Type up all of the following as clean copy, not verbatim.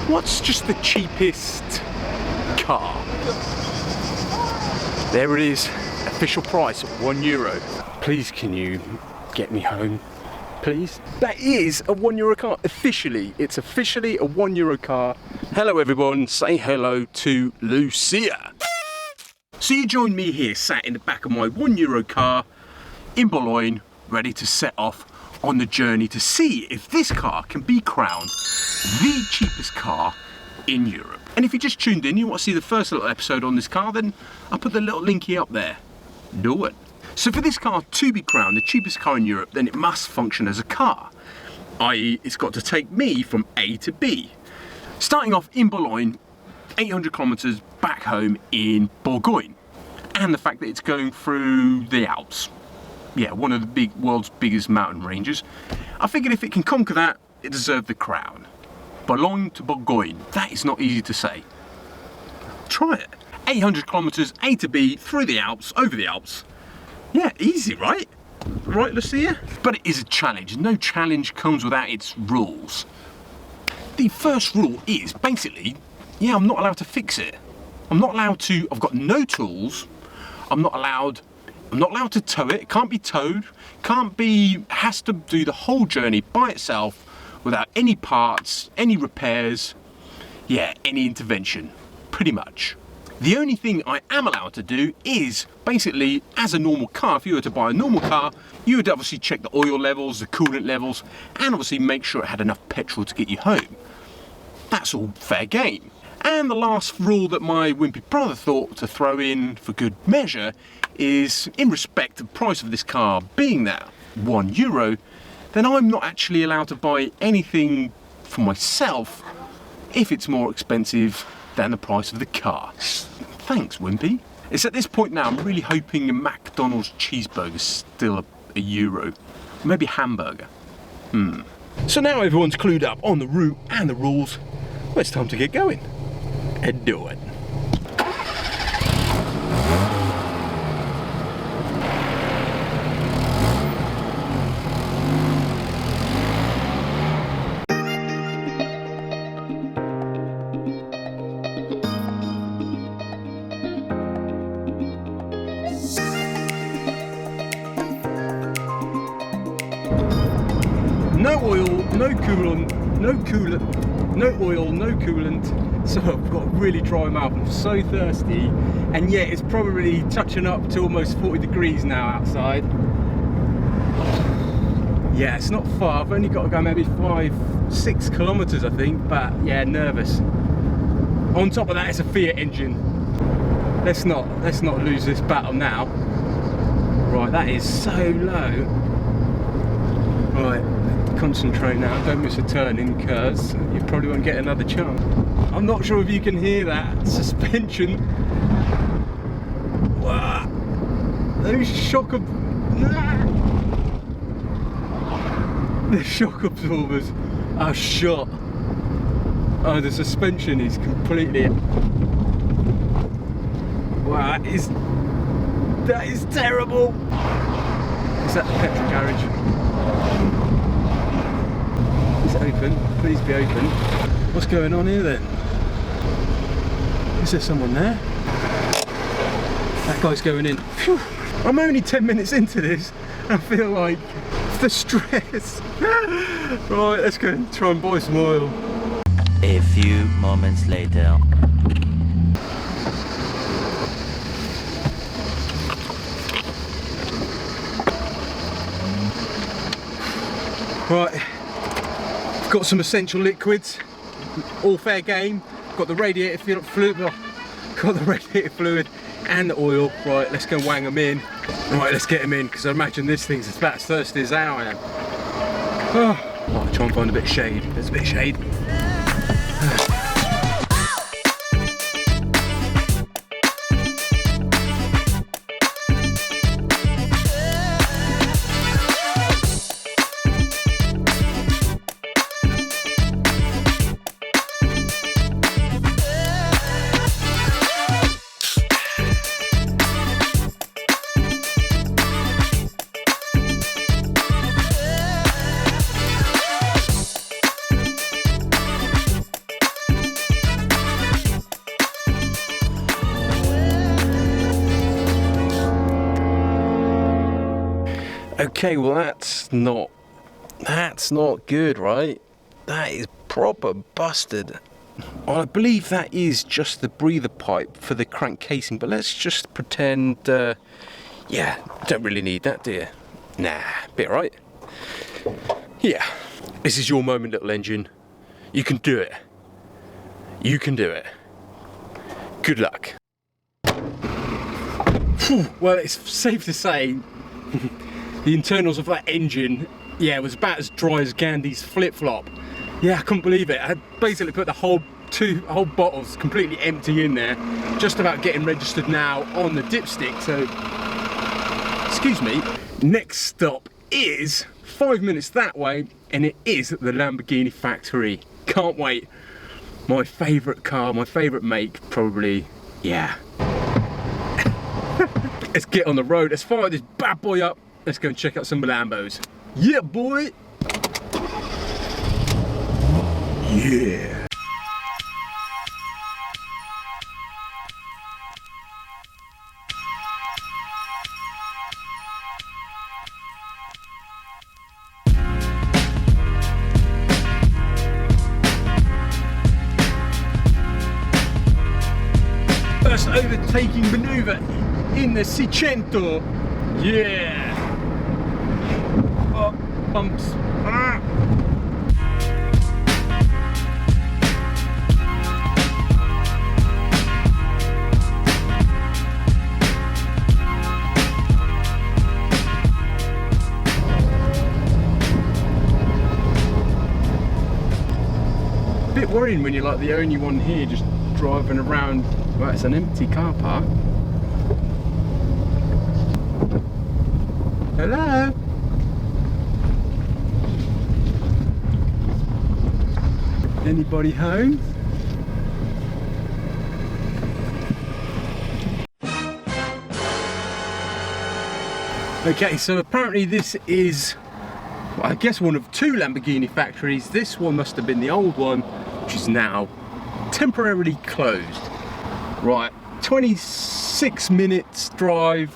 What's just the cheapest car? There it is, official price, €1. Please can you get me home, please? That is a €1 car, officially. It's officially a €1 car. Hello everyone, say hello to Lucia. So you join me here, sat in the back of my €1 car in Boulogne, ready to set off on the journey to see if this car can be crowned the cheapest car in Europe. And if you just tuned in, you want to see the first little episode on this car, then I'll put the little linky up there. Do it. So for this car to be crowned the cheapest car in Europe, then it must function as a car, i.e. it's got to take me from A to B. Starting off in Boulogne, 800 kilometers back home in Bourgogne. And the fact that it's going through the Alps. Yeah, one of the world's biggest mountain ranges. I figured if it can conquer that, it deserved the crown. Boulogne to Bourgogne, that is not easy to say. Try it. 800 kilometers A to B through the Alps, over the Alps. Yeah, easy, right? Right, Lucia? But it is a challenge. No challenge comes without its rules. The first rule is basically, yeah, I'm not allowed to fix it. I'm not allowed to, I've got no tools. I'm not allowed to tow it. It can't be towed. Has to do the whole journey by itself without any parts, any repairs, yeah, any intervention, pretty much. The only thing I am allowed to do is basically, as a normal car, if you were to buy a normal car, you would obviously check the oil levels, the coolant levels, and obviously make sure it had enough petrol to get you home. That's all fair game. And the last rule that my wimpy brother thought to throw in for good measure is, in respect to the price of this car being that €1, then I'm not actually allowed to buy anything for myself if it's more expensive than the price of the car. Thanks, wimpy. It's at this point now I'm really hoping a McDonald's cheeseburger is still a euro. Maybe hamburger. So now everyone's clued up on the route and the rules. Well, it's time to get going. And do it. No oil, no coolant, so I've got a really dry mouth. I'm so thirsty, and yet it's probably touching up to almost 40 degrees now outside. Yeah, it's not far. I've only got to go maybe 5-6 kilometers, I think, but yeah, nervous. On top of that, it's a Fiat engine. Let's not lose this battle now. Right, that is so low. Right. Concentrate now, don't miss a turning because you probably won't get another chance. I'm not sure if you can hear that suspension. Wow. Those the shock absorbers are shot. Oh, the suspension is completely, wow, that is terrible. Is that the petrol garage? Open, please be open. What's going on here then? Is there someone there? That guy's going in. Phew. I'm only 10 minutes into this and I feel like the stress. Right, let's go and try and buy some oil. A few moments later. Right. Got some essential liquids, all fair game. Got the radiator fluid, and the oil. Right, let's go wang them in. Right, let's get them in because I imagine this thing's about as thirsty as I am. Oh, I'll try and find a bit of shade. There's a bit of shade. Okay, well that's not good, right? That is proper busted. I believe that is just the breather pipe for the crank casing, but let's just pretend, yeah, don't really need that, do you? Nah, bit right. Yeah, this is your moment, little engine. You can do it. You can do it. Good luck. Well, it's safe to say the internals of that engine, yeah, was about as dry as Gandhi's flip-flop. Yeah, I couldn't believe it. I basically put the whole bottles completely empty in there, just about getting registered now on the dipstick. So, excuse me. Next stop is 5 minutes that way, and it is the Lamborghini factory. Can't wait. My favourite car, my favourite make, probably. Yeah. Let's get on the road. Let's fire this bad boy up. Let's go and check out some Lambos. Yeah, boy. Yeah. First overtaking maneuver in the 600. Yeah. Oh, bumps. Ah. Bit worrying when you're like the only one here just driving around. Well, it's an empty car park. Hello? Anybody home? Okay, so apparently this is, well, I guess one of two Lamborghini factories. This one must have been the old one, which is now temporarily closed. Right, 26 minutes drive,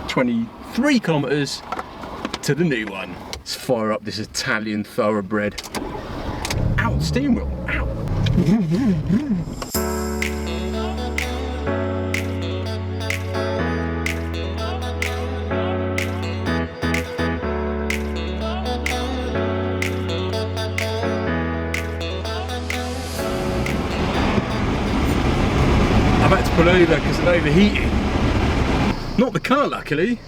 23 kilometers to the new one. Let's fire up this Italian thoroughbred. Ow, steering wheel, ow. I've had to pull over because it overheated. Not the car, luckily.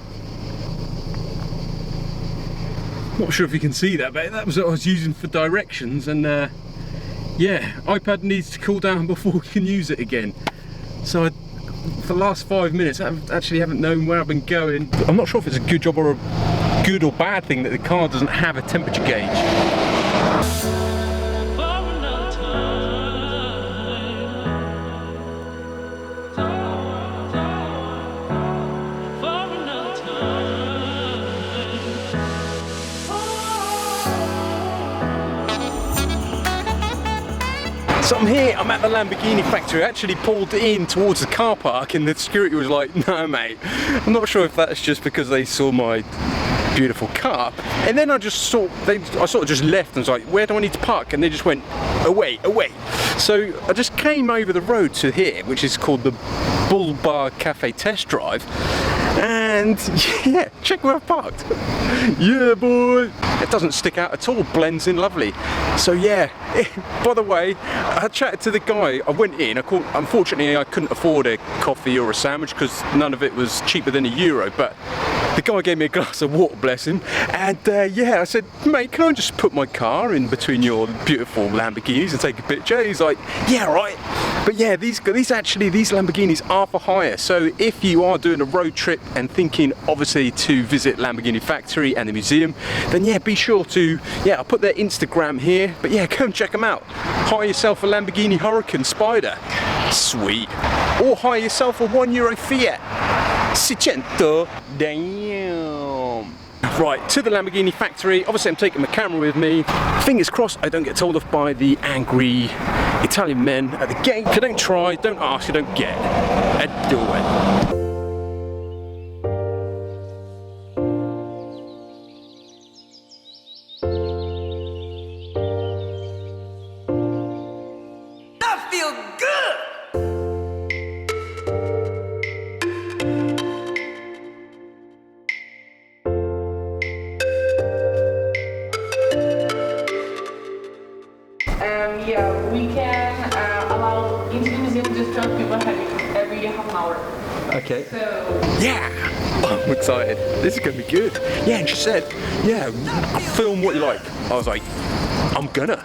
Not sure if you can see that, but that was what I was using for directions, and yeah, iPad needs to cool down before we can use it again. So for the last 5 minutes I haven't known where I've been going. I'm not sure if it's a good job or a good or bad thing that the car doesn't have a temperature gauge. So I'm here, I'm at the Lamborghini factory. I actually pulled in towards the car park and the security was like, no mate. I'm not sure if that's just because they saw my beautiful car. And then I sort of just left and was like, where do I need to park? And they just went, away, away. So I just came over the road to here, which is called the Bull Bar Cafe Test Drive. And yeah, check where I've parked. Yeah, boy. It doesn't stick out at all, blends in lovely. So yeah, by the way, I chatted to the guy. I went in, unfortunately I couldn't afford a coffee or a sandwich because none of it was cheaper than €1, but the guy gave me a glass of water, bless him. And yeah, I said, mate, can I just put my car in between your beautiful Lamborghinis and take a picture? He's like, yeah, right. But yeah, these Lamborghinis are for hire. So if you are doing a road trip and thinking obviously to visit Lamborghini Factory and the museum, then yeah, be sure to, yeah, I'll put their Instagram here, but yeah, go and check them out. Hire yourself a Lamborghini Huracan Spider, sweet. Or hire yourself a €1 Fiat 600, damn. Right, to the Lamborghini factory. Obviously I'm taking my camera with me. Fingers crossed I don't get told off by the angry Italian men at the gate. If you don't try, don't ask, you don't get. Do it. feel good. Yeah, we can allow into the museum just 12 people every half an hour. Okay. So Yeah! I'm excited. This is gonna be good. Yeah, and she said, yeah, film what you like. I was like, I'm gonna.